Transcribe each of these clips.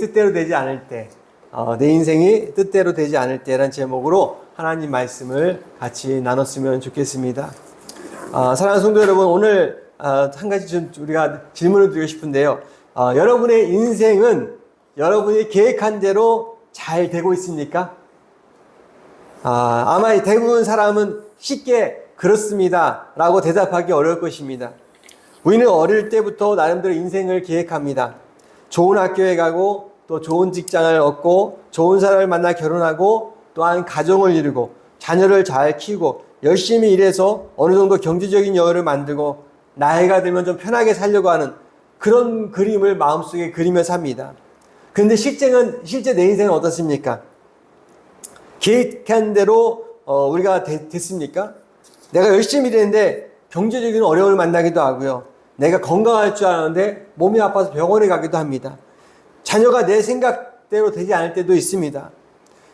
뜻대로 되지 않을 때, 내 인생이 뜻대로 되지 않을 때라는 제목으로 하나님 말씀을 같이 나눴으면 좋겠습니다. 사랑하는 성도 여러분, 오늘 한 가지 좀 우리가 질문을 드리고 싶은데요. 여러분의 인생은 여러분이 계획한 대로 잘 되고 있습니까? 아마 대부분 사람은 쉽게 그렇습니다 라고 대답하기 어려울 것입니다. 우리는 어릴 때부터 나름대로 인생을 계획합니다. 좋은 학교에 가고 또 좋은 직장을 얻고 좋은 사람을 만나 결혼하고 또한 가정을 이루고 자녀를 잘 키우고 열심히 일해서 어느 정도 경제적인 여유를 만들고 나이가 들면 좀 편하게 살려고 하는 그런 그림을 마음속에 그리며 삽니다. 그런데 실제 내 인생은 어떻습니까? 계획한 대로 우리가 됐습니까? 내가 열심히 일했는데 경제적인 어려움을 만나기도 하고요. 내가 건강할 줄 알았는데 몸이 아파서 병원에 가기도 합니다. 자녀가 내 생각대로 되지 않을 때도 있습니다.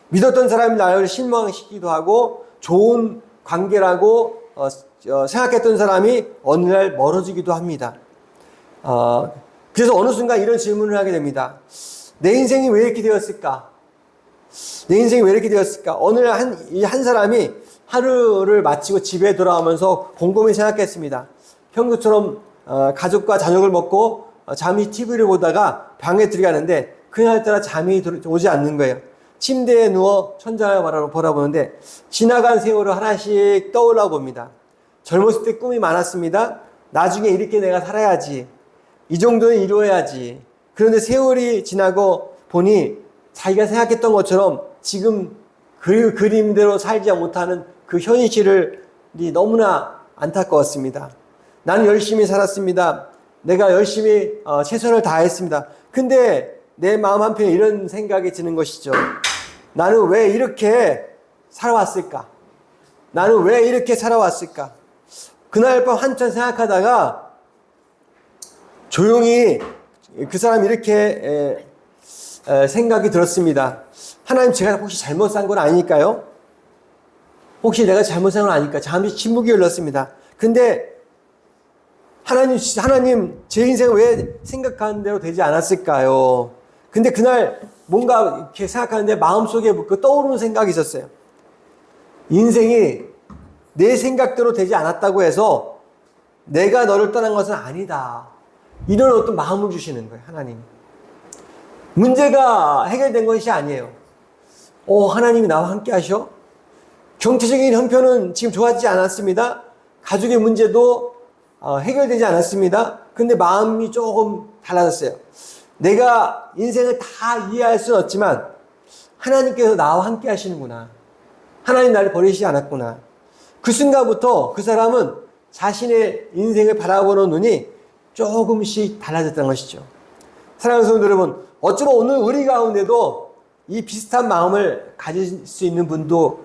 믿었던 사람이 나를 실망시키기도 하고 좋은 관계라고 생각했던 사람이 어느 날 멀어지기도 합니다. 그래서 어느 순간 이런 질문을 하게 됩니다. 내 인생이 왜 이렇게 되었을까? 내 인생이 왜 이렇게 되었을까? 어느 날 한 사람이 하루를 마치고 집에 돌아오면서 곰곰이 생각했습니다. 평소처럼 가족과 저녁을 먹고 잠시 TV를 보다가 방에 들어가는데 그날따라 잠이 오지 않는 거예요. 침대에 누워 천장을 바라보는데 지나간 세월을 하나씩 떠올라 봅니다. 젊었을 때 꿈이 많았습니다. 나중에 이렇게 내가 살아야지. 이 정도는 이루어야지. 그런데 세월이 지나고 보니 자기가 생각했던 것처럼 지금 그 그림대로 살지 못하는 그 현실이 너무나 안타까웠습니다. 나는 열심히 살았습니다. 내가 열심히 최선을 다했습니다. 근데 내 마음 한편에 이런 생각이 드는 것이죠. 나는 왜 이렇게 살아왔을까? 나는 왜 이렇게 살아왔을까? 그날 밤 한참 생각하다가 조용히 그 사람이 이렇게 생각이 들었습니다. 하나님, 제가 혹시 잘못 산 건 아닐까요? 혹시 내가 잘못 산 건 아닐까? 잠시 침묵이 흘렀습니다. 근데 하나님, 제 인생은 왜 생각하는 대로 되지 않았을까요? 근데 그날 뭔가 이렇게 생각하는데 마음속에 떠오르는 생각이 있었어요. 인생이 내 생각대로 되지 않았다고 해서 내가 너를 떠난 것은 아니다. 이런 어떤 마음을 주시는 거예요, 하나님. 문제가 해결된 것이 아니에요. 하나님이 나와 함께 하셔? 경제적인 형편은 지금 좋아지지 않았습니다. 가족의 문제도 해결되지 않았습니다. 근데 마음이 조금 달라졌어요. 내가 인생을 다 이해할 수는 없지만 하나님께서 나와 함께 하시는구나. 하나님 나를 버리시지 않았구나. 그 순간부터 그 사람은 자신의 인생을 바라보는 눈이 조금씩 달라졌다는 것이죠. 사랑하는 성도 여러분, 어쩌면 오늘 우리 가운데도 이 비슷한 마음을 가질 수 있는 분도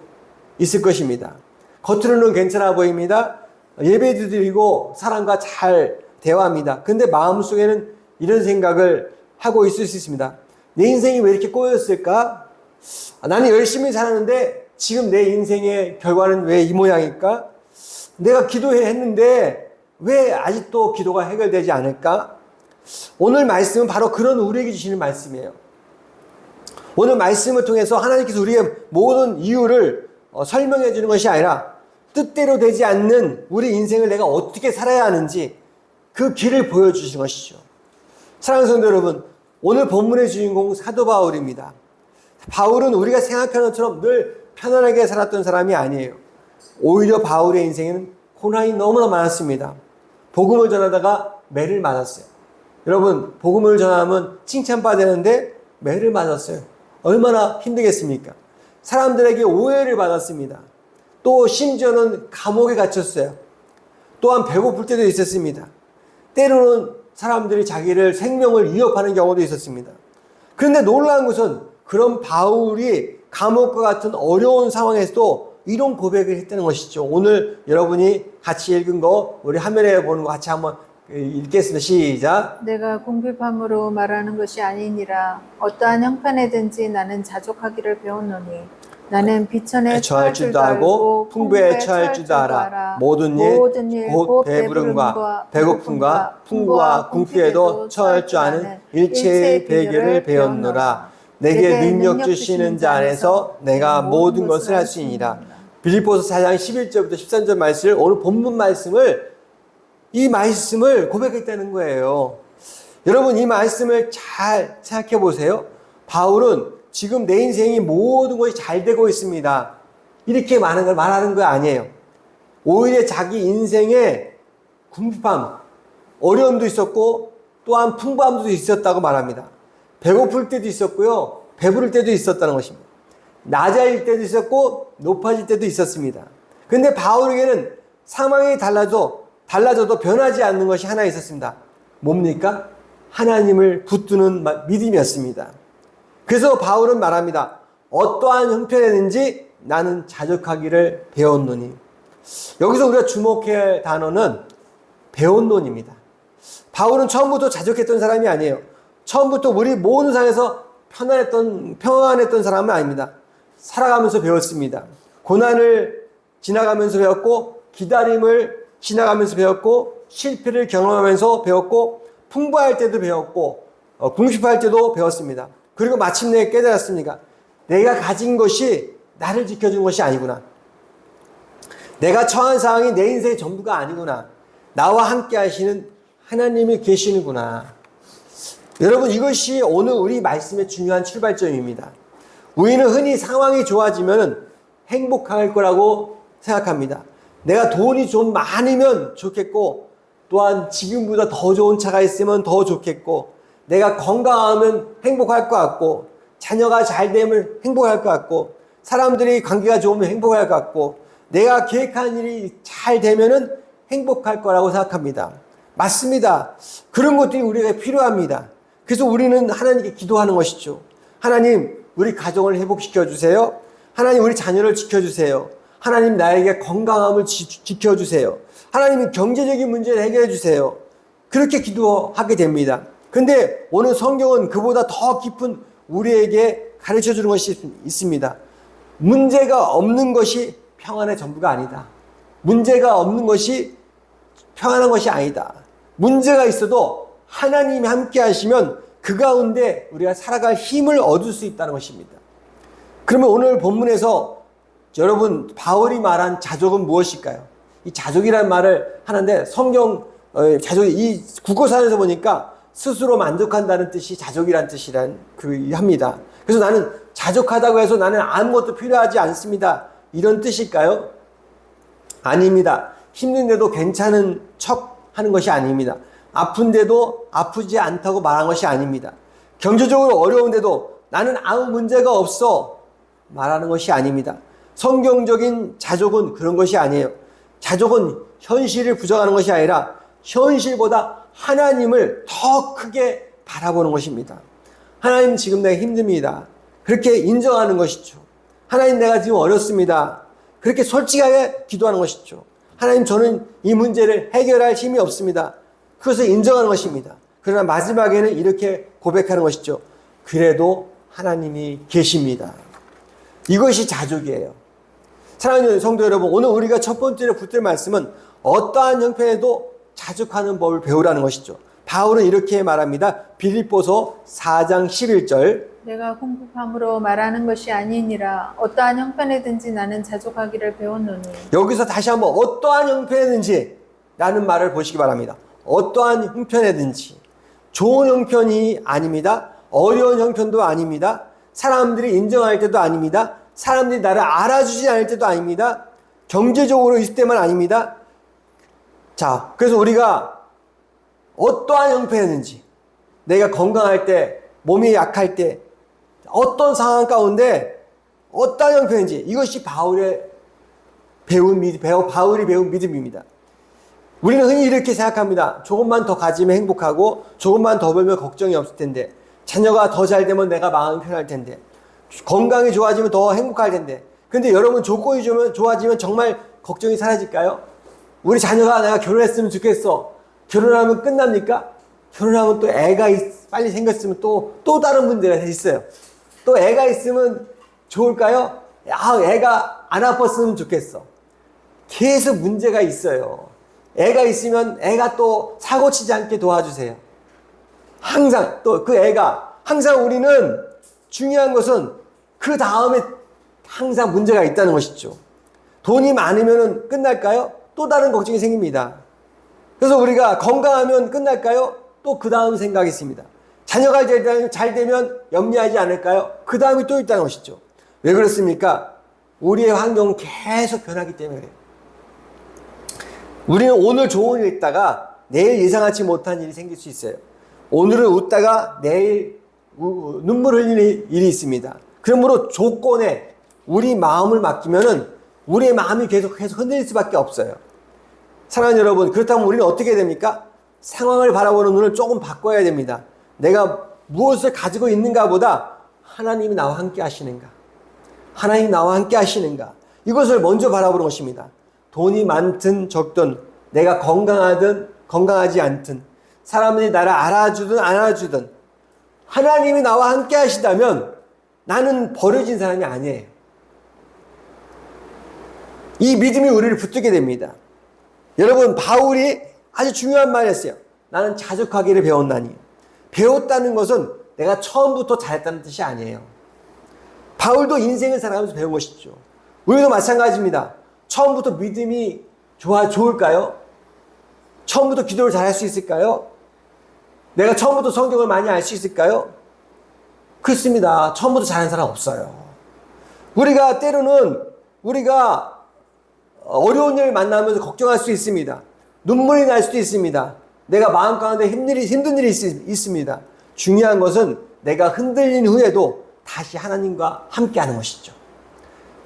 있을 것입니다. 겉으로는 괜찮아 보입니다. 예배도 드리고 사람과 잘 대화합니다. 근데 마음속에는 이런 생각을 하고 있을 수 있습니다. 내 인생이 왜 이렇게 꼬였을까? 나는 열심히 살았는데 지금 내 인생의 결과는 왜 이 모양일까? 내가 기도했는데 왜 아직도 기도가 해결되지 않을까? 오늘 말씀은 바로 그런 우리에게 주시는 말씀이에요. 오늘 말씀을 통해서 하나님께서 우리의 모든 이유를 설명해 주는 것이 아니라 뜻대로 되지 않는 우리 인생을 내가 어떻게 살아야 하는지 그 길을 보여주신 것이죠. 사랑하는 성도 여러분, 오늘 본문의 주인공 사도 바울입니다. 바울은 우리가 생각하는 것처럼 늘 편안하게 살았던 사람이 아니에요. 오히려 바울의 인생에는 고난이 너무나 많았습니다. 복음을 전하다가 매를 맞았어요. 여러분, 복음을 전하면 칭찬받았는데 매를 맞았어요. 얼마나 힘들겠습니까? 사람들에게 오해를 받았습니다. 또 심지어는 감옥에 갇혔어요. 또한 배고플 때도 있었습니다. 때로는 사람들이 자기를 생명을 위협하는 경우도 있었습니다. 그런데 놀라운 것은 그런 바울이 감옥과 같은 어려운 상황에서도 이런 고백을 했다는 것이죠. 오늘 여러분이 같이 읽은 거 우리 화면에 보는 거 같이 한번 읽겠습니다. 시작. 내가 궁핍함으로 말하는 것이 아니니라. 어떠한 형편에든지 나는 자족하기를 배웠노니. 나는 비천에 처할 줄도 알고 풍부에 처할 줄도 알아. 모든 일 곧 배부름과 배고픔과 풍부와 궁핍에도 처할 줄 아는 일체의 비결을 배웠노라. 내게 능력 주시는 자 안에서 내가 모든 것을 할 수 있니라. 빌립보서 4장 11절부터 13절 말씀을, 오늘 본문 말씀을, 이 말씀을 고백했다는 거예요. 여러분, 이 말씀을 잘 생각해 보세요. 바울은 지금 내 인생이 모든 것이 잘 되고 있습니다, 이렇게 많은 걸 말하는 거 아니에요. 오히려 자기 인생에 궁핍함, 어려움도 있었고 또한 풍부함도 있었다고 말합니다. 배고플 때도 있었고요, 배부를 때도 있었다는 것입니다. 낮아질 때도 있었고 높아질 때도 있었습니다. 그런데 바울에게는 상황이 달라져도 변하지 않는 것이 하나 있었습니다. 뭡니까? 하나님을 붙드는 믿음이었습니다. 그래서 바울은 말합니다. 어떠한 형편이든지 나는 자족하기를 배웠노니. 여기서 우리가 주목해야 할 단어는 배웠노니입니다. 바울은 처음부터 자족했던 사람이 아니에요. 처음부터 우리 모든 상에서 평안했던 사람은 아닙니다. 살아가면서 배웠습니다. 고난을 지나가면서 배웠고, 기다림을 지나가면서 배웠고, 실패를 경험하면서 배웠고, 풍부할 때도 배웠고, 궁핍할 때도 배웠습니다. 그리고 마침내 깨달았습니다. 내가 가진 것이 나를 지켜준 것이 아니구나. 내가 처한 상황이 내 인생의 전부가 아니구나. 나와 함께 하시는 하나님이 계시는구나. 여러분, 이것이 오늘 우리 말씀의 중요한 출발점입니다. 우리는 흔히 상황이 좋아지면 행복할 거라고 생각합니다. 내가 돈이 좀 많으면 좋겠고, 또한 지금보다 더 좋은 차가 있으면 더 좋겠고, 내가 건강하면 행복할 것 같고, 자녀가 잘 되면 행복할 것 같고, 사람들이 관계가 좋으면 행복할 것 같고, 내가 계획한 일이 잘 되면은 행복할 거라고 생각합니다. 맞습니다. 그런 것들이 우리가 필요합니다. 그래서 우리는 하나님께 기도하는 것이죠. 하나님, 우리 가정을 회복시켜 주세요. 하나님, 우리 자녀를 지켜주세요. 하나님, 나에게 건강함을 지켜주세요. 하나님, 경제적인 문제를 해결해 주세요. 그렇게 기도하게 됩니다. 근데 오늘 성경은 그보다 더 깊은 우리에게 가르쳐 주는 것이 있습니다. 문제가 없는 것이 평안의 전부가 아니다. 문제가 없는 것이 평안한 것이 아니다. 문제가 있어도 하나님이 함께 하시면 그 가운데 우리가 살아갈 힘을 얻을 수 있다는 것입니다. 그러면 오늘 본문에서 여러분, 바울이 말한 자족은 무엇일까요? 이 자족이라는 말을 하는데, 자족이 이 국어사전에서 보니까 스스로 만족한다는 뜻이 자족이라는 뜻이란 합니다. 그래서 나는 자족하다고 해서 나는 아무것도 필요하지 않습니다, 이런 뜻일까요? 아닙니다. 힘든데도 괜찮은 척 하는 것이 아닙니다. 아픈데도 아프지 않다고 말한 것이 아닙니다. 경제적으로 어려운데도 나는 아무 문제가 없어 말하는 것이 아닙니다. 성경적인 자족은 그런 것이 아니에요. 자족은 현실을 부정하는 것이 아니라 현실보다 하나님을 더 크게 바라보는 것입니다. 하나님, 지금 내가 힘듭니다. 그렇게 인정하는 것이죠. 하나님, 내가 지금 어렵습니다. 그렇게 솔직하게 기도하는 것이죠. 하나님, 저는 이 문제를 해결할 힘이 없습니다. 그것을 인정하는 것입니다. 그러나 마지막에는 이렇게 고백하는 것이죠. 그래도 하나님이 계십니다. 이것이 자족이에요. 사랑하는 성도 여러분, 오늘 우리가 첫 번째로 붙들 말씀은 어떠한 형편에도 자족하는 법을 배우라는 것이죠. 바울은 이렇게 말합니다. 빌립보서 4장 11절. 내가 궁핍함으로 말하는 것이 아니니라. 어떠한 형편에든지 나는 자족하기를 배웠노니. 여기서 다시 한번 어떠한 형편에든지 라는 말을 보시기 바랍니다. 어떠한 형편에든지. 좋은 형편이 아닙니다. 어려운 형편도 아닙니다. 사람들이 인정할 때도 아닙니다. 사람들이 나를 알아주지 않을 때도 아닙니다. 경제적으로 있을 때만 아닙니다. 자, 그래서 우리가 어떠한 형편이든지, 내가 건강할 때, 몸이 약할 때, 어떤 상황 가운데 어떠한 형편인지, 이것이 바울이 배운 믿음입니다. 우리는 흔히 이렇게 생각합니다. 조금만 더 가지면 행복하고, 조금만 더 벌면 걱정이 없을 텐데, 자녀가 더 잘 되면 내가 마음이 편할 텐데, 건강이 좋아지면 더 행복할 텐데. 근데 여러분, 조건이 좋아지면 정말 걱정이 사라질까요? 우리 자녀가 내가 결혼했으면 좋겠어. 결혼하면 끝납니까? 결혼하면 또 애가 빨리 생겼으면 또 다른 문제가 있어요. 또 애가 있으면 좋을까요? 애가 안 아팠으면 좋겠어. 계속 문제가 있어요. 애가 있으면 애가 또 사고 치지 않게 도와주세요. 항상 또 그 애가 항상 우리는 중요한 것은 그 다음에 항상 문제가 있다는 것이죠. 돈이 많으면 끝날까요? 또 다른 걱정이 생깁니다. 그래서 우리가 건강하면 끝날까요? 또 그 다음 생각이 있습니다. 자녀가 잘 되면 염려하지 않을까요? 그 다음이 또 있다는 것이죠. 왜 그렇습니까? 우리의 환경은 계속 변하기 때문에 그래요. 우리는 오늘 좋은 일이 있다가 내일 예상하지 못한 일이 생길 수 있어요. 오늘은 웃다가 내일 눈물 흘리는 일이 있습니다. 그러므로 조건에 우리 마음을 맡기면은 우리의 마음이 계속 흔들릴 수밖에 없어요. 사랑하는 여러분, 그렇다면 우리는 어떻게 됩니까? 상황을 바라보는 눈을 조금 바꿔야 됩니다. 내가 무엇을 가지고 있는가 보다 하나님이 나와 함께 하시는가? 하나님이 나와 함께 하시는가? 이것을 먼저 바라보는 것입니다. 돈이 많든 적든, 내가 건강하든 건강하지 않든, 사람들이 나를 알아주든 안 알아주든, 하나님이 나와 함께 하시다면 나는 버려진 사람이 아니에요. 이 믿음이 우리를 붙들게 됩니다. 여러분, 바울이 아주 중요한 말을 했어요. 나는 자족하기를 배웠나니. 배웠다는 것은 내가 처음부터 잘했다는 뜻이 아니에요. 바울도 인생을 살아가면서 배운 것이죠. 우리도 마찬가지입니다. 처음부터 믿음이 좋을까요? 처음부터 기도를 잘할 수 있을까요? 내가 처음부터 성경을 많이 알 수 있을까요? 그렇습니다. 처음부터 잘하는 사람 없어요. 우리가 때로는 어려운 일을 만나면서 걱정할 수 있습니다. 눈물이 날 수도 있습니다. 내가 마음 가운데 힘든 일이 있습니다. 중요한 것은 내가 흔들린 후에도 다시 하나님과 함께 하는 것이죠.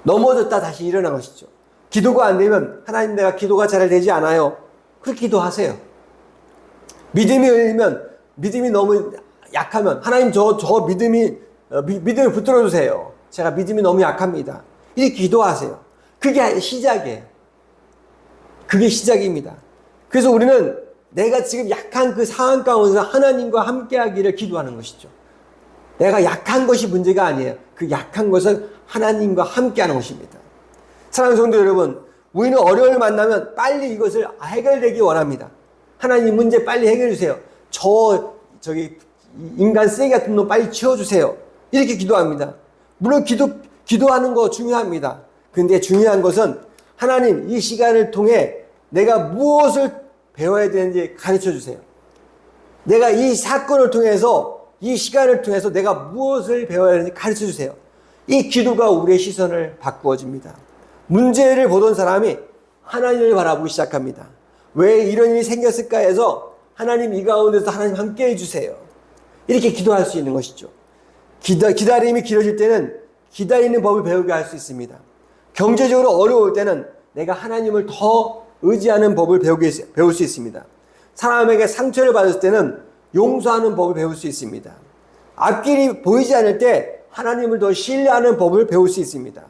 넘어졌다 다시 일어난 것이죠. 기도가 안 되면 하나님, 내가 기도가 잘 되지 않아요. 그렇게 기도하세요. 믿음이 너무 약하면 하나님, 저 믿음을 붙들어 주세요. 제가 믿음이 너무 약합니다. 이렇게 기도하세요. 그게 시작이에요. 그게 시작입니다. 그래서 우리는 내가 지금 약한 그 상황 가운데서 하나님과 함께 하기를 기도하는 것이죠. 내가 약한 것이 문제가 아니에요. 그 약한 것은 하나님과 함께 하는 것입니다. 사랑하는 성도 여러분, 우리는 어려움을 만나면 빨리 이것을 해결되기 원합니다. 하나님, 문제 빨리 해결해 주세요. 인간 쓰레기 같은 놈 빨리 치워주세요. 이렇게 기도합니다. 물론 기도하는 거 중요합니다. 근데 중요한 것은 하나님, 이 시간을 통해 내가 무엇을 배워야 되는지 가르쳐 주세요. 내가 이 사건을 통해서, 이 시간을 통해서 내가 무엇을 배워야 되는지 가르쳐 주세요. 이 기도가 우리의 시선을 바꾸어 줍니다. 문제를 보던 사람이 하나님을 바라보기 시작합니다. 왜 이런 일이 생겼을까 해서 하나님, 이 가운데서 하나님 함께 해주세요. 이렇게 기도할 수 있는 것이죠. 기다림이 길어질 때는 기다리는 법을 배우게 할 수 있습니다. 경제적으로 어려울 때는 내가 하나님을 더 의지하는 법을 배울 수 있습니다. 사람에게 상처를 받을 때는 용서하는 법을 배울 수 있습니다. 앞길이 보이지 않을 때 하나님을 더 신뢰하는 법을 배울 수 있습니다.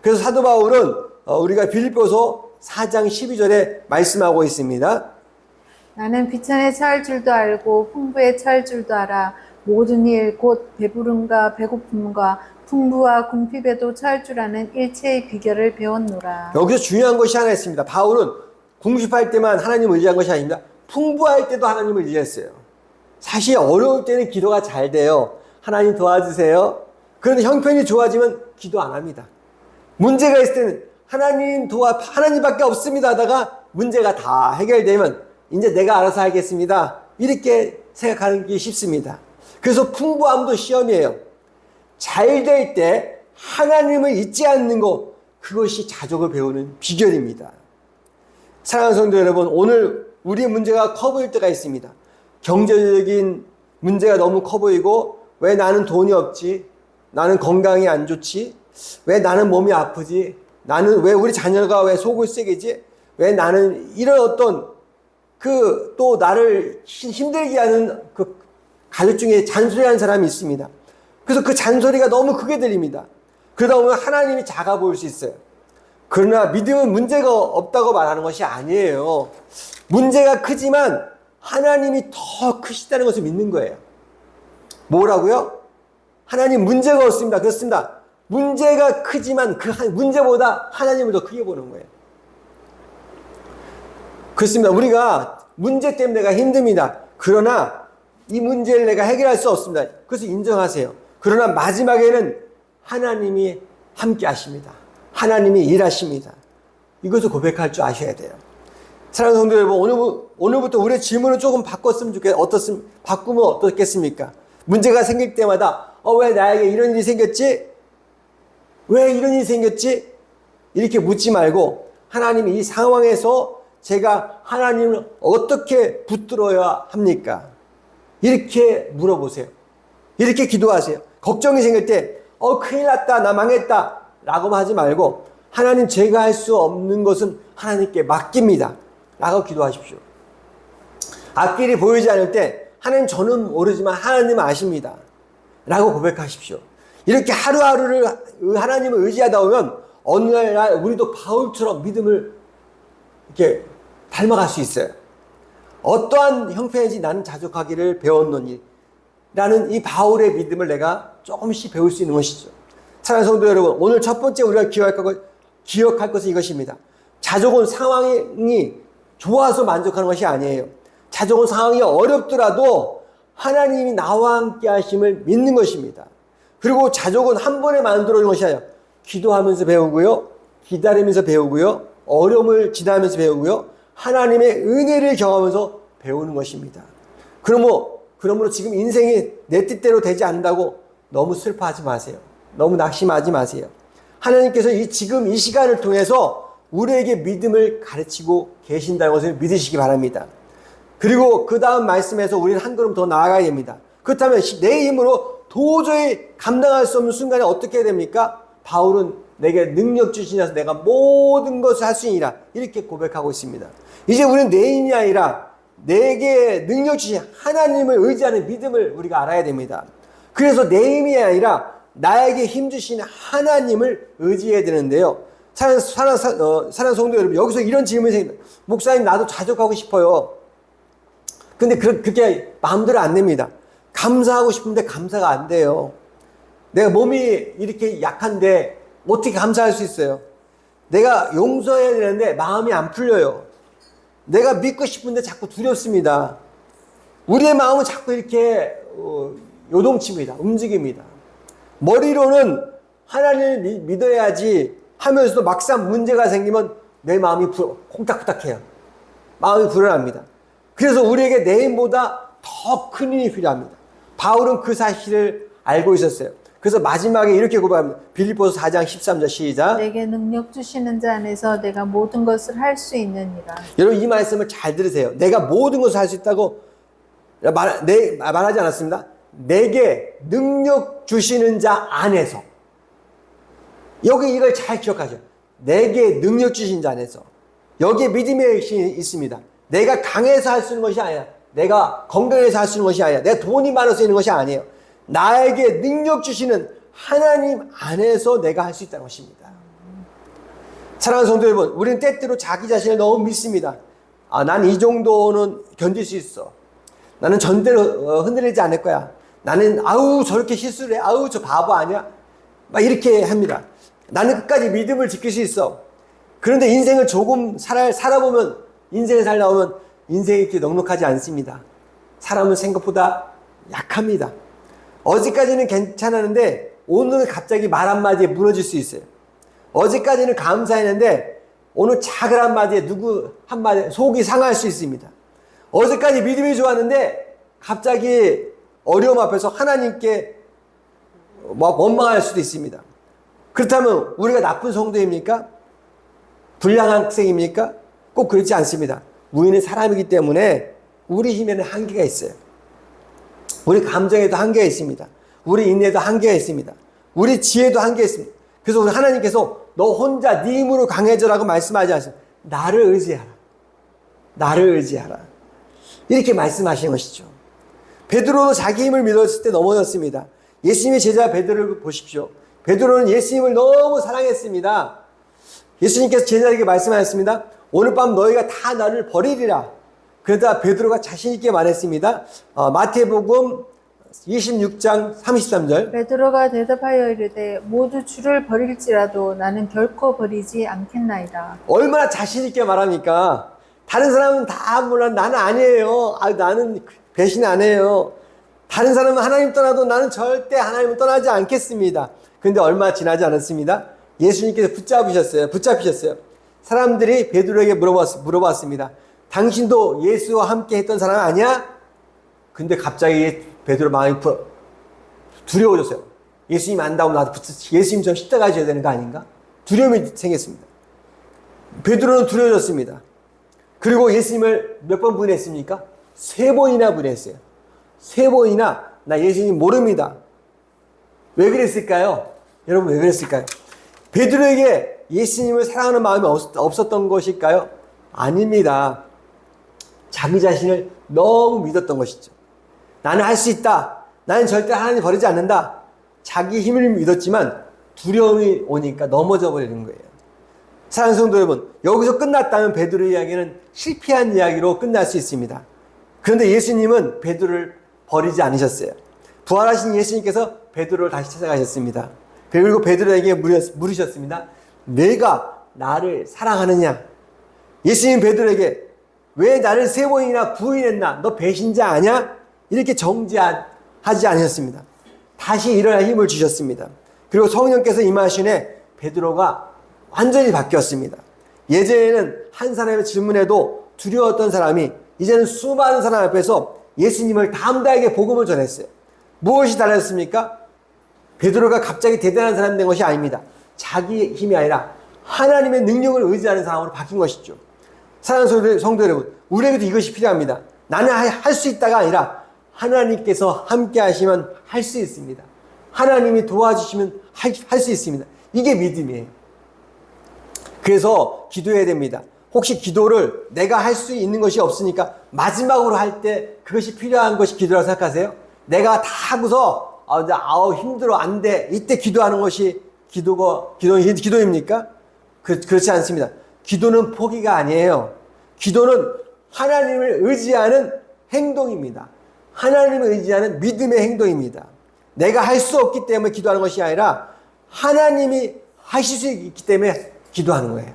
그래서 사도 바울은 우리가 빌립보서 4장 12절에 말씀하고 있습니다. 나는 비천에 처할 줄도 알고 풍부에 처할 줄도 알아. 모든 일 곧 배부름과 배고픔과 풍부와 궁핍에도 처할 줄 아는 일체의 비결을 배웠노라. 여기서 중요한 것이 하나 있습니다. 바울은 궁핍할 때만 하나님을 의지한 것이 아닙니다. 풍부할 때도 하나님을 의지했어요. 사실 어려울 때는 기도가 잘 돼요. 하나님 도와주세요. 그런데 형편이 좋아지면 기도 안 합니다. 문제가 있을 때는 하나님밖에 없습니다 하다가 문제가 다 해결되면 이제 내가 알아서 하겠습니다. 이렇게 생각하는 게 쉽습니다. 그래서 풍부함도 시험이에요. 잘 될 때 하나님을 잊지 않는 것, 그것이 자족을 배우는 비결입니다. 사랑하는 성도 여러분, 오늘 우리의 문제가 커 보일 때가 있습니다. 경제적인 문제가 너무 커 보이고, 왜 나는 돈이 없지? 나는 건강이 안 좋지? 왜 나는 몸이 아프지? 왜 우리 자녀가 왜 속을 새기지? 왜 나는 이런 어떤 또 나를 힘들게 하는 그 가족 중에 잔소리하는 사람이 있습니다. 그래서 그 잔소리가 너무 크게 들립니다. 그러다 보면 하나님이 작아 보일 수 있어요. 그러나 믿음은 문제가 없다고 말하는 것이 아니에요. 문제가 크지만 하나님이 더 크시다는 것을 믿는 거예요. 뭐라고요? 하나님, 문제가 없습니다. 그렇습니다. 문제가 크지만 그 문제보다 하나님을 더 크게 보는 거예요. 그렇습니다. 우리가 문제 때문에 내가 힘듭니다. 그러나 이 문제를 내가 해결할 수 없습니다. 그래서 인정하세요. 그러나 마지막에는 하나님이 함께 하십니다. 하나님이 일하십니다. 이것을 고백할 줄 아셔야 돼요. 사랑하는 성도 여러분, 오늘부터 우리의 질문을 조금 바꾸면 어떻겠습니까? 문제가 생길 때마다, 왜 나에게 이런 일이 생겼지? 왜 이런 일이 생겼지? 이렇게 묻지 말고, 하나님이 이 상황에서 제가 하나님을 어떻게 붙들어야 합니까? 이렇게 물어보세요. 이렇게 기도하세요. 걱정이 생길 때, 큰일 났다, 나 망했다, 라고 하지 말고, 하나님 제가 할 수 없는 것은 하나님께 맡깁니다. 라고 기도하십시오. 앞길이 보이지 않을 때, 하나님 저는 모르지만 하나님은 아십니다. 라고 고백하십시오. 이렇게 하루하루를 하나님을 의지하다 보면, 어느 날 우리도 바울처럼 믿음을 이렇게 닮아갈 수 있어요. 어떠한 형편인지 나는 자족하기를 배웠노니 라는 이 바울의 믿음을 내가 조금씩 배울 수 있는 것이죠. 사랑하는 성도 여러분, 오늘 첫 번째 우리가 기억할 것은 이것입니다. 자족은 상황이 좋아서 만족하는 것이 아니에요. 자족은 상황이 어렵더라도 하나님이 나와 함께 하심을 믿는 것입니다. 그리고 자족은 한 번에 만들어진 것이 아니라 기도하면서 배우고요, 기다리면서 배우고요, 어려움을 지나면서 배우고요, 하나님의 은혜를 경험하면서 배우는 것입니다. 그러므로 지금 인생이 내 뜻대로 되지 않는다고 너무 슬퍼하지 마세요. 너무 낙심하지 마세요. 하나님께서 지금 이 시간을 통해서 우리에게 믿음을 가르치고 계신다는 것을 믿으시기 바랍니다. 그리고 그 다음 말씀에서 우리는 한 걸음 더 나아가야 됩니다. 그렇다면 내 힘으로 도저히 감당할 수 없는 순간에 어떻게 해야 됩니까? 바울은 내게 능력 주시나서 내가 모든 것을 할 수 있느니라 이렇게 고백하고 있습니다. 이제 우리는 내 힘이 아니라 내게 능력 주신 하나님을 의지하는 믿음을 우리가 알아야 됩니다. 그래서 내 힘이 아니라 나에게 힘 주신 하나님을 의지해야 되는데요. 사랑하는 성도 여러분, 여기서 이런 질문이 생깁니다. 목사님, 나도 자족하고 싶어요. 근데 그게 마음대로 안 됩니다. 감사하고 싶은데 감사가 안 돼요. 내가 몸이 이렇게 약한데 어떻게 감사할 수 있어요? 내가 용서해야 되는데 마음이 안 풀려요. 내가 믿고 싶은데 자꾸 두렵습니다. 우리의 마음은 자꾸 이렇게 요동칩니다. 움직입니다. 머리로는 하나님을 믿어야지 하면서도 막상 문제가 생기면 내 마음이 콩닥콩닥해요. 마음이 불안합니다. 그래서 우리에게 내 힘보다 더 큰 힘이 필요합니다. 바울은 그 사실을 알고 있었어요. 그래서 마지막에 이렇게 고백합니다. 빌립보서 4장 13절 시작. 내게 능력 주시는 자 안에서 내가 모든 것을 할 수 있느니라. 여러분 이 말씀을 잘 들으세요. 내가 모든 것을 할 수 있다고 말하지 않았습니다. 내게 능력 주시는 자 안에서. 여기 이걸 잘 기억하죠. 내게 능력 주신 자 안에서. 여기에 믿음의 힘이 있습니다. 내가 강해서 할 수 있는 것이 아니야. 내가 건강해서 할 수 있는 것이 아니야. 내가 돈이 많아서 있는 것이 아니에요. 나에게 능력 주시는 하나님 안에서 내가 할 수 있다는 것입니다. 사랑하는 성도 여러분, 우리는 때때로 자기 자신을 너무 믿습니다. 난 이 정도는 견딜 수 있어. 나는 전대로 흔들리지 않을 거야. 나는 저렇게 실수를 해. 저 바보 아니야? 막 이렇게 합니다. 나는 끝까지 믿음을 지킬 수 있어. 그런데 인생을 조금 살아보면, 인생을 살다 보면 인생이 이렇게 넉넉하지 않습니다. 사람은 생각보다 약합니다. 어제까지는 괜찮았는데 오늘은 갑자기 말 한마디에 무너질 수 있어요. 어제까지는 감사했는데 오늘 작은 한마디에 누구 한마디에 속이 상할 수 있습니다. 어제까지 믿음이 좋았는데 갑자기 어려움 앞에서 하나님께 원망할 수도 있습니다. 그렇다면 우리가 나쁜 성도입니까? 불량한 학생입니까? 꼭 그렇지 않습니다. 우리는 사람이기 때문에 우리 힘에는 한계가 있어요. 우리 감정에도 한계가 있습니다. 우리 인내도 한계가 있습니다. 우리 지혜도 한계가 있습니다. 그래서 우리 하나님께서 너 혼자 네 힘으로 강해져라고 말씀하지 않습니다. 나를 의지하라. 나를 의지하라. 이렇게 말씀하시는 것이죠. 베드로도 자기 힘을 믿었을 때 넘어졌습니다. 예수님의 제자 베드로를 보십시오. 베드로는 예수님을 너무 사랑했습니다. 예수님께서 제자에게 말씀하셨습니다. 오늘 밤 너희가 다 나를 버리리라. 그러다 베드로가 자신 있게 말했습니다. 마태복음 26장 33절. 베드로가 대답하여 이르되 모두 주를 버릴지라도 나는 결코 버리지 않겠나이다. 얼마나 자신 있게 말합니까? 다른 사람은 다 몰라. 나는 아니에요. 나는 배신 안 해요. 다른 사람은 하나님 떠나도 나는 절대 하나님을 떠나지 않겠습니다. 근데 얼마 지나지 않았습니다. 예수님께서 붙잡히셨어요. 사람들이 베드로에게 물어봤습니다. 당신도 예수와 함께 했던 사람 아니야? 근데 갑자기 베드로 마음이 두려워졌어요. 예수님 안다고 나도 예수님 좀 십자가 져야 되는 거 아닌가? 두려움이 생겼습니다. 베드로는 두려워졌습니다. 그리고 예수님을 몇 번 부인했습니까? 3번이나 부인했어요. 3번이나 나 예수님 모릅니다. 왜 그랬을까요? 여러분 왜 그랬을까요? 베드로에게 예수님을 사랑하는 마음이 없었던 것일까요? 아닙니다. 자기 자신을 너무 믿었던 것이죠. 나는 할 수 있다. 나는 절대 하나님 버리지 않는다. 자기 힘을 믿었지만 두려움이 오니까 넘어져 버리는 거예요. 사랑하는 성도 여러분, 여기서 끝났다면 베드로의 이야기는 실패한 이야기로 끝날 수 있습니다. 그런데 예수님은 베드로를 버리지 않으셨어요. 부활하신 예수님께서 베드로를 다시 찾아가셨습니다. 그리고 베드로에게 물으셨습니다. 내가 나를 사랑하느냐? 예수님 베드로에게 왜 나를 3번이나 부인했나? 너 배신자 아냐? 이렇게 정죄하지 않으셨습니다. 다시 일어날 힘을 주셨습니다. 그리고 성령께서 임하시네 베드로가 완전히 바뀌었습니다. 예전에는 한 사람의 질문에도 두려웠던 사람이 이제는 수많은 사람 앞에서 예수님을 담대하게 복음을 전했어요. 무엇이 달랐습니까? 베드로가 갑자기 대단한 사람이 된 것이 아닙니다. 자기의 힘이 아니라 하나님의 능력을 의지하는 사람으로 바뀐 것이죠. 사랑하는 성도 여러분, 우리에게도 이것이 필요합니다. 나는 할 수 있다가 아니라 하나님께서 함께 하시면 할 수 있습니다. 하나님이 도와주시면 할 수 있습니다. 이게 믿음이에요. 그래서 기도해야 됩니다. 혹시 기도를 내가 할 수 있는 것이 없으니까 마지막으로 할 때 그것이 필요한 것이 기도라고 생각하세요? 내가 다 하고서 힘들어 안 돼. 이때 기도하는 것이 기도입니까? 그렇지 않습니다. 기도는 포기가 아니에요. 기도는 하나님을 의지하는 행동입니다. 하나님을 의지하는 믿음의 행동입니다. 내가 할 수 없기 때문에 기도하는 것이 아니라 하나님이 하실 수 있기 때문에 기도하는 거예요.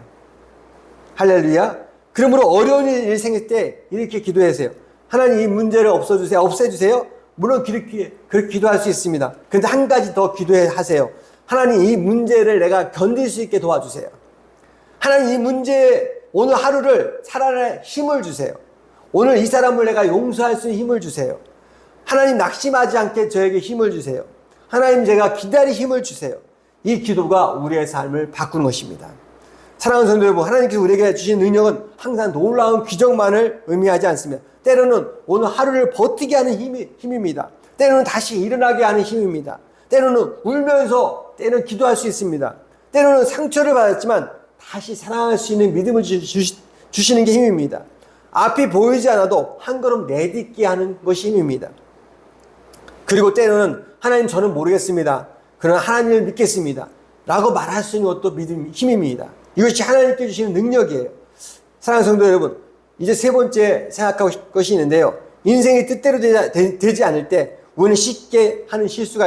할렐루야. 그러므로 어려운 일이 생길 때 이렇게 기도하세요. 하나님 이 문제를 없애주세요. 물론 그렇게 기도할 수 있습니다. 그런데 한 가지 더 기도하세요. 하나님 이 문제를 내가 견딜 수 있게 도와주세요. 하나님 이 문제 오늘 하루를 살아낼 힘을 주세요. 오늘 이 사람을 내가 용서할 수 있는 힘을 주세요. 하나님 낙심하지 않게 저에게 힘을 주세요. 하나님 제가 기다릴 힘을 주세요. 이 기도가 우리의 삶을 바꾸는 것입니다. 사랑하는 성도 여러분, 하나님께서 우리에게 주신 능력은 항상 놀라운 기적만을 의미하지 않습니다. 때로는 오늘 하루를 버티게 하는 힘입니다. 때로는 다시 일어나게 하는 힘입니다. 때로는 울면서 때로는 기도할 수 있습니다. 때로는 상처를 받았지만 다시 사랑할 수 있는 믿음을 주시는 게 힘입니다. 앞이 보이지 않아도 한 걸음 내딛게 하는 것이 힘입니다. 그리고 때로는 하나님 저는 모르겠습니다. 그러나 하나님을 믿겠습니다. 라고 말할 수 있는 것도 힘입니다. 이것이 하나님께 주시는 능력이에요. 사랑하는 성도 여러분, 이제 3번째 생각할 것이 있는데요. 인생이 뜻대로 되지 않을 때 우리는 쉽게 하는 실수가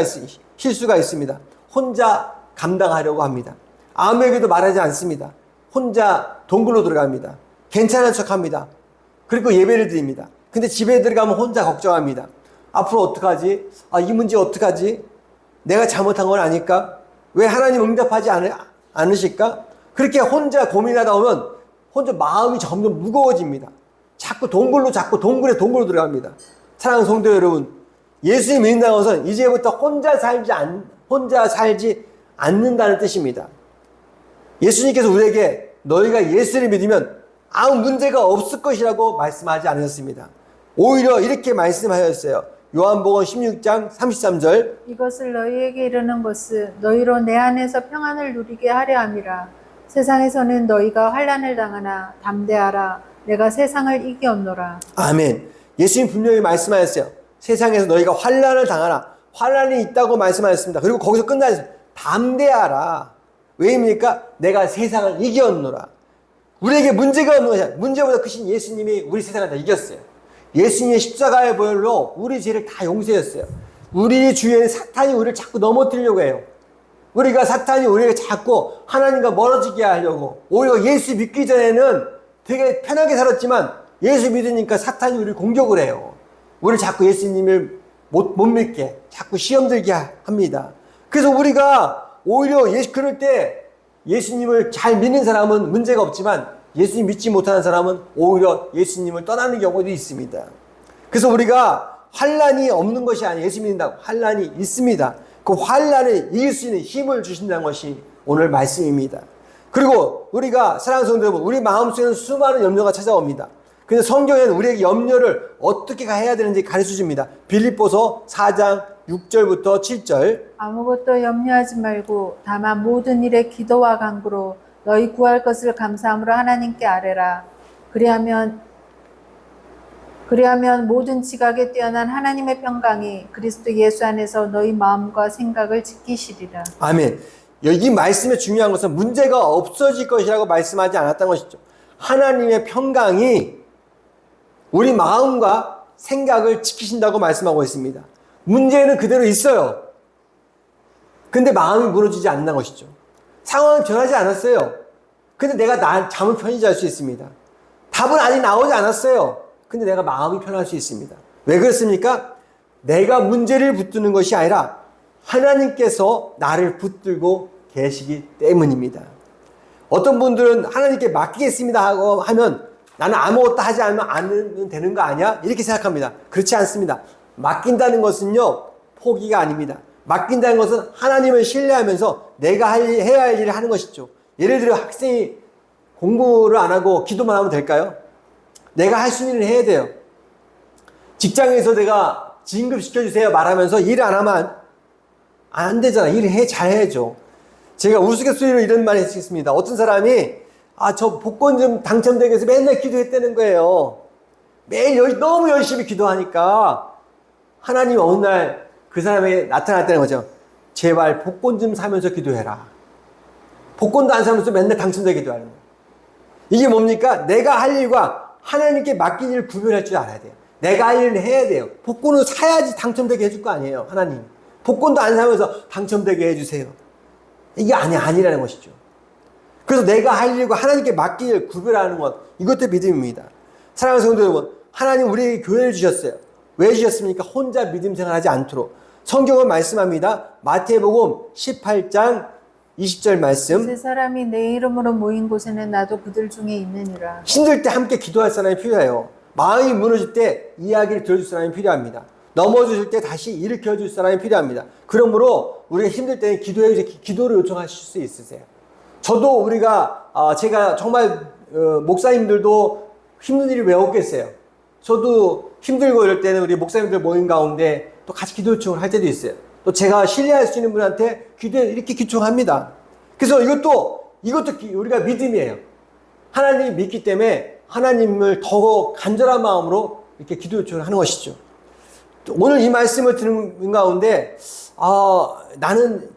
있습니다. 혼자 감당하려고 합니다. 아무에게도 말하지 않습니다. 혼자 동굴로 들어갑니다. 괜찮은 척합니다. 그리고 예배를 드립니다. 근데 집에 들어가면 혼자 걱정합니다. 앞으로 어떡하지? 이 문제 어떡하지? 내가 잘못한 건 아닐까? 왜 하나님 응답하지 않으실까? 그렇게 혼자 고민하다 보면 혼자 마음이 점점 무거워집니다. 자꾸 동굴에 들어갑니다. 사랑하는 성도 여러분, 예수님 믿는다는 것은 이제부터 혼자 살지 않는다는 뜻입니다. 예수님께서 우리에게 너희가 예수를 믿으면 아무 문제가 없을 것이라고 말씀하지 않으셨습니다. 오히려 이렇게 말씀하셨어요. 요한복음 16장 33절 이것을 너희에게 이르는 것은 너희로 내 안에서 평안을 누리게 하려 함이라. 세상에서는 너희가 환난을 당하나 담대하라. 내가 세상을 이기었노라. 아멘. 예수님 분명히 말씀하셨어요. 세상에서 너희가 환난을 당하나 환난이 있다고 말씀하셨습니다. 그리고 거기서 끝나셨어요. 담대하라. 왜입니까? 내가 세상을 이기었노라. 우리에게 문제가 없는 것이야. 문제보다 크신 예수님이 우리 세상을 다 이겼어요. 예수님의 십자가의 보혈로 우리 죄를 다 용서했어요. 우리 주위에 사탄이 우리를 자꾸 넘어뜨리려고 해요. 사탄이 우리가 자꾸 하나님과 멀어지게 하려고, 오히려 예수 믿기 전에는 되게 편하게 살았지만 예수 믿으니까 사탄이 우리를 공격을 해요. 우리를 자꾸 예수님을 못 믿게, 자꾸 시험 들게 합니다. 그래서 우리가 오히려 그럴 때 예수님을 잘 믿는 사람은 문제가 없지만 예수님 믿지 못하는 사람은 오히려 예수님을 떠나는 경우도 있습니다. 그래서 우리가 환난이 없는 것이 아니에요. 예수 믿는다고 환난이 있습니다. 그 환난을 이길 수 있는 힘을 주신다는 것이 오늘 말씀입니다. 그리고 우리가 사랑하는 성도 여러분, 우리 마음속에는 수많은 염려가 찾아옵니다. 근데 성경에는 우리에게 염려를 어떻게 해야 되는지 가르쳐 줍니다. 빌립보서 4장 6절부터 7절. 아무것도 염려하지 말고 다만 모든 일에 기도와 간구로 너희 구할 것을 감사함으로 하나님께 아뢰라. 그리하면 모든 지각에 뛰어난 하나님의 평강이 그리스도 예수 안에서 너희 마음과 생각을 지키시리라. 아멘. 이 말씀의 중요한 것은 문제가 없어질 것이라고 말씀하지 않았다는 것이죠. 하나님의 평강이 우리 마음과 생각을 지키신다고 말씀하고 있습니다. 문제는 그대로 있어요. 근데 마음이 무너지지 않는 것이죠. 상황은 변하지 않았어요. 근데 내가 잠을 편히 잘 수 있습니다. 답은 아직 나오지 않았어요. 근데 내가 마음이 편할 수 있습니다. 왜 그렇습니까? 내가 문제를 붙드는 것이 아니라 하나님께서 나를 붙들고 계시기 때문입니다. 어떤 분들은 하나님께 맡기겠습니다 하고 하면 나는 아무것도 하지 않으면 되는 거 아니야? 이렇게 생각합니다. 그렇지 않습니다. 맡긴다는 것은요, 포기가 아닙니다. 맡긴다는 것은 하나님을 신뢰하면서 내가 해야 할 일을 하는 것이죠. 예를 들어 학생이 공부를 안 하고 기도만 하면 될까요? 내가 할 수 있는 일을 해야 돼요. 직장에서 내가 진급시켜주세요 말하면서 일을 안 하면 안 되잖아. 일을 잘해야죠. 제가 우스갯소리로 이런 말 했습니다. 어떤 사람이 저 복권 좀 당첨되기 위해서 맨날 기도했다는 거예요. 매일 너무 열심히 기도하니까 하나님이 어느 날 그 사람에게 나타났다는 거죠. 제발 복권 좀 사면서 기도해라. 복권도 안 사면서 맨날 당첨되게 기도하는 거예요. 이게 뭡니까? 내가 할 일과 하나님께 맡긴 일을 구별할 줄 알아야 돼요. 내가 할 일을 해야 돼요. 복권을 사야지 당첨되게 해줄 거 아니에요. 하나님. 복권도 안 사면서 당첨되게 해주세요. 이게 아니라는 것이죠. 그래서 내가 할 일과 하나님께 맡긴 일을 구별하는 것, 이것도 믿음입니다. 사랑하는 성도 여러분, 하나님 우리에게 교회를 주셨어요. 왜 주셨습니까? 혼자 믿음 생활하지 않도록. 성경은 말씀합니다. 마태복음 18장 20절 말씀. 세 사람이 내 이름으로 모인 곳에는 나도 그들 중에 있느니라. 힘들 때 함께 기도할 사람이 필요해요. 마음이 무너질 때 이야기를 들어줄 사람이 필요합니다. 넘어질 때 다시 일으켜줄 사람이 필요합니다. 그러므로 우리가 힘들 때는 기도를 요청하실 수 있으세요. 저도 제가 정말 목사님들도 힘든 일이 왜 없겠어요. 저도 힘들고 이럴 때는 우리 목사님들 모임 가운데 또 같이 기도 요청을 할 때도 있어요. 또 제가 신뢰할 수 있는 분한테 이렇게 기도합니다. 그래서 이것도 우리가 믿음이에요. 하나님을 믿기 때문에 하나님을 더 간절한 마음으로 이렇게 기도 요청을 하는 것이죠. 오늘 이 말씀을 듣는 가운데 나는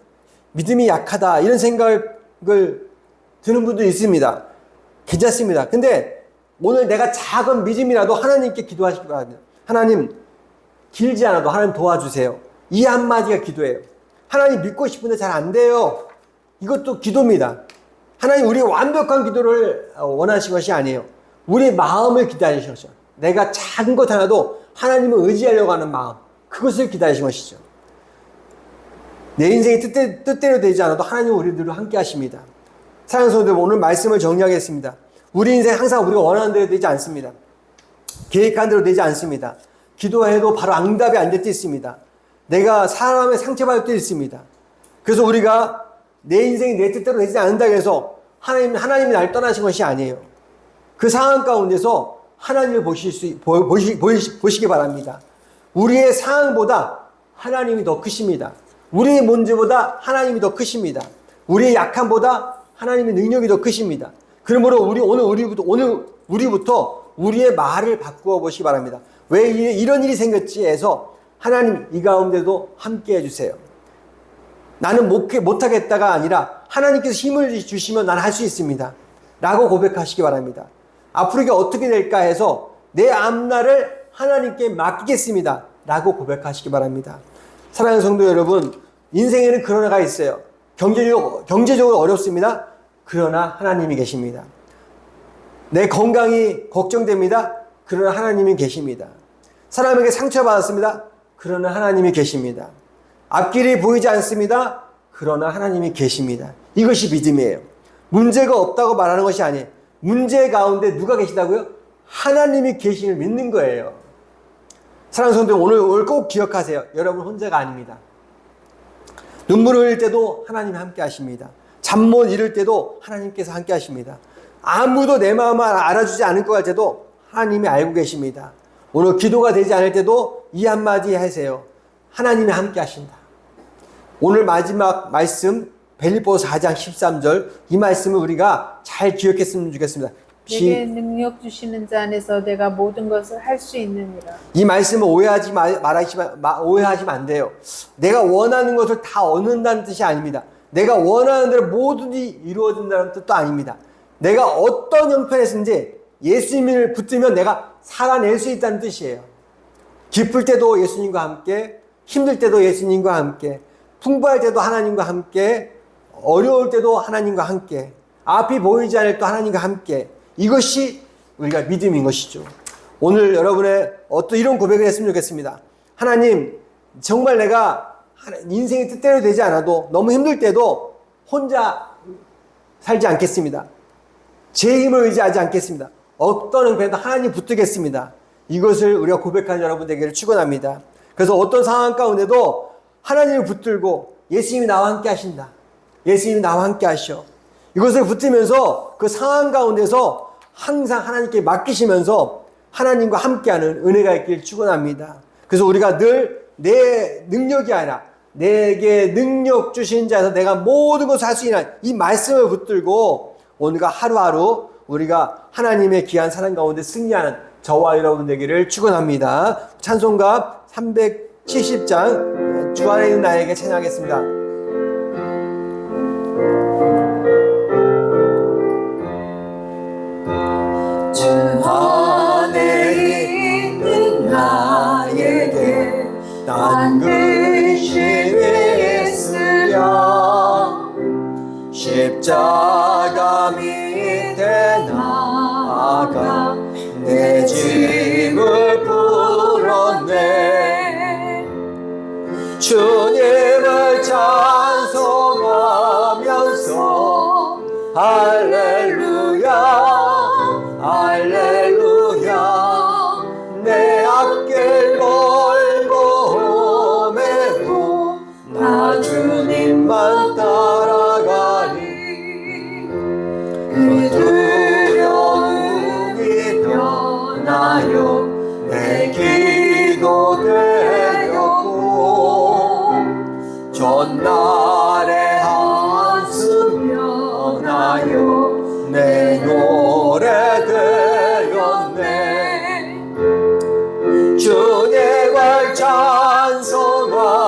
믿음이 약하다 이런 생각을 드는 분도 있습니다. 괜찮습니다. 근데 오늘 내가 작은 믿음이라도 하나님께 기도하시기 바랍니다. 하나님, 길지 않아도 하나님 도와주세요. 이 한마디가 기도예요. 하나님 믿고 싶은데 잘 안 돼요. 이것도 기도입니다. 하나님 우리의 완벽한 기도를 원하시는 것이 아니에요. 우리의 마음을 기다리시는 것이죠. 내가 작은 것 하나도 하나님을 의지하려고 하는 마음, 그것을 기다리시는 것이죠. 내 인생이 뜻대로 되지 않아도 하나님은 우리들과 함께 하십니다. 사랑하는 성도들, 오늘 말씀을 정리하겠습니다. 우리 인생 항상 우리가 원하는 대로 되지 않습니다. 계획한 대로 되지 않습니다. 기도해도 바로 응답이 안 될 때 있습니다. 내가 사람의 상처받을 때 있습니다. 그래서 우리가 내 인생이 내 뜻대로 되지 않는다고 해서 하나님이 날 떠나신 것이 아니에요. 그 상황 가운데서 하나님을 보시기 바랍니다. 우리의 상황보다 하나님이 더 크십니다. 우리의 문제보다 하나님이 더 크십니다. 우리의 약함보다 하나님의 능력이 더 크십니다. 그러므로 오늘 우리부터 우리의 말을 바꾸어 보시기 바랍니다. 왜 이런 일이 생겼지 해서 하나님 이 가운데도 함께 해주세요. 나는 못하겠다가 아니라 하나님께서 힘을 주시면 나는 할 수 있습니다. 라고 고백하시기 바랍니다. 앞으로 이게 어떻게 될까 해서 내 앞날을 하나님께 맡기겠습니다. 라고 고백하시기 바랍니다. 사랑하는 성도 여러분, 인생에는 그러나가 있어요. 경제적으로 어렵습니다. 그러나 하나님이 계십니다. 내 건강이 걱정됩니다. 그러나 하나님이 계십니다. 사람에게 상처받았습니다. 그러나 하나님이 계십니다. 앞길이 보이지 않습니다. 그러나 하나님이 계십니다. 이것이 믿음이에요. 문제가 없다고 말하는 것이 아니에요. 문제 가운데 누가 계시다고요? 하나님이 계심을 믿는 거예요. 사랑하는 성도 오늘 꼭 기억하세요. 여러분 혼자가 아닙니다. 눈물을 흘릴 때도 하나님이 함께 하십니다. 잠 못 이룰 때도 하나님께서 함께 하십니다. 아무도 내 마음을 알아주지 않을 것 같을 때도 하나님이 알고 계십니다. 오늘 기도가 되지 않을 때도 이 한마디 하세요. 하나님이 함께 하신다. 오늘 마지막 말씀 빌립보서 4장 13절 이 말씀을 우리가 잘 기억했으면 좋겠습니다. 내게 능력 주시는 자 안에서 내가 모든 것을 할 수 있느니라. 이 말씀을 오해하시면 안 돼요. 내가 원하는 것을 다 얻는다는 뜻이 아닙니다. 내가 원하는 대로 모든이 이루어진다는 뜻도 아닙니다. 내가 어떤 형편에 있는지 예수님을 붙들면 내가 살아낼 수 있다는 뜻이에요. 기쁠 때도 예수님과 함께, 힘들 때도 예수님과 함께, 풍부할 때도 하나님과 함께, 어려울 때도 하나님과 함께, 앞이 보이지 않을 때 하나님과 함께. 이것이 우리가 믿음인 것이죠. 오늘 여러분의 어떤 이런 고백을 했으면 좋겠습니다. 하나님, 정말 내가 인생의 뜻대로 되지 않아도 너무 힘들 때도 혼자 살지 않겠습니다. 제 힘을 의지하지 않겠습니다. 어떤 형편에도 하나님 붙들겠습니다. 이것을 우리가 고백하는 여러분 되기를 축원합니다. 그래서 어떤 상황 가운데도 하나님을 붙들고 예수님이 나와 함께 하신다. 예수님이 나와 함께 하셔. 이것을 붙들면서 그 상황 가운데서 항상 하나님께 맡기시면서 하나님과 함께하는 은혜가 있길 축원합니다. 그래서 우리가 늘 내 능력이 아니라 내게 능력 주신 자에서 내가 모든 것을 할 수 있는 이 말씀을 붙들고 오늘과 하루하루 우리가 하나님의 귀한 사랑 가운데 승리하는 저와 여러분 되기를 축원합니다. 찬송가 370장 주 안에 있는 나에게 찬양하겠습니다. 주 안에 있는 나에게 난 근심이 있으랴 십자가 밑에 나아가 내 짐을 풀었네 주님을 찬송하면서 할렐루야 할렐루야 내 앞길 멀고 험해도 나 주님만 따라가리 그 두려움이 변하여 내 기도 되었고 전날의 한숨 변하여 내 노래 되었네 주님을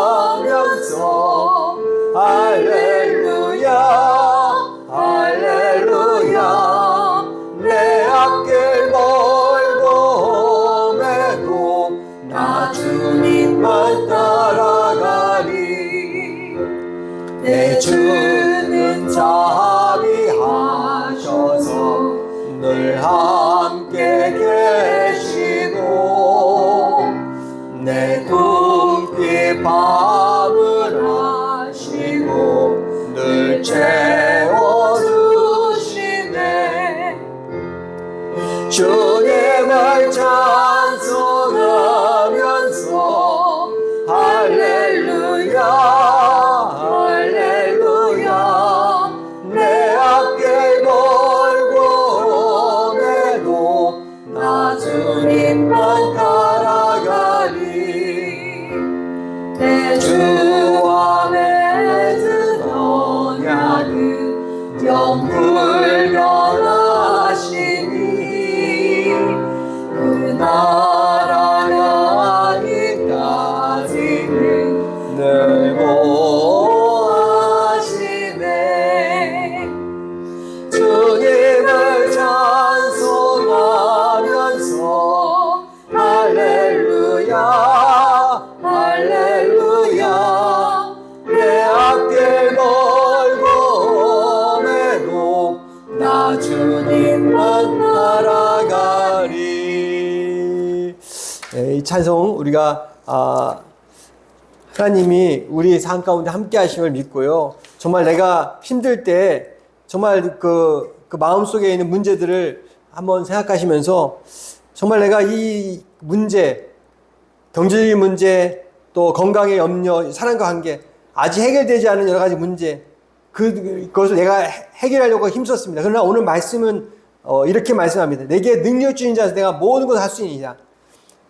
찬송하면서 할렐루야 할렐루야 내 앞길 멀고 험해도 나 주님만 따라가리 내 주는 자비하셔서 늘 함께 계시고 내 꿈길 밤을 하시고 늘 채워주시네 주님을 찬송하면서 할렐루야 할렐루야 내 앞길 멀고 험해도 나 찬송 우리가 하나님이 우리 삶 가운데 함께 하심을 믿고요. 정말 내가 힘들 때 정말 그 마음속에 있는 문제들을 한번 생각하시면서 정말 내가 이 문제, 경제적인 문제, 또 건강의 염려, 사랑과 관계, 아직 해결되지 않은 여러 가지 문제, 그것을 내가 해결하려고 힘썼습니다. 그러나 오늘 말씀은 이렇게 말씀합니다. 내게 능력 주신 자에서 내가 모든 것을 할 수 있느냐.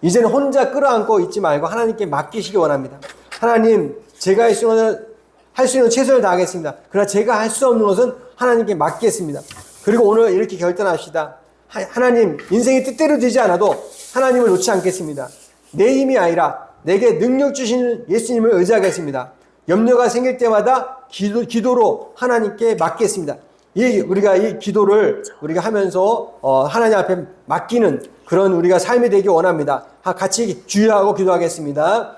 이제는 혼자 끌어안고 있지 말고 하나님께 맡기시기 원합니다. 하나님, 제가 할 수 있는 최선을 다하겠습니다. 그러나 제가 할 수 없는 것은 하나님께 맡겠습니다. 그리고 오늘 이렇게 결단합시다. 하나님, 인생이 뜻대로 되지 않아도 하나님을 놓지 않겠습니다. 내 힘이 아니라 내게 능력 주시는 예수님을 의지하겠습니다. 염려가 생길 때마다 기도로 하나님께 맡겠습니다. 우리가 이 기도를 우리가 하면서 하나님 앞에 맡기는 그런 우리가 삶이 되기 원합니다. 같이 주의하고 기도하겠습니다.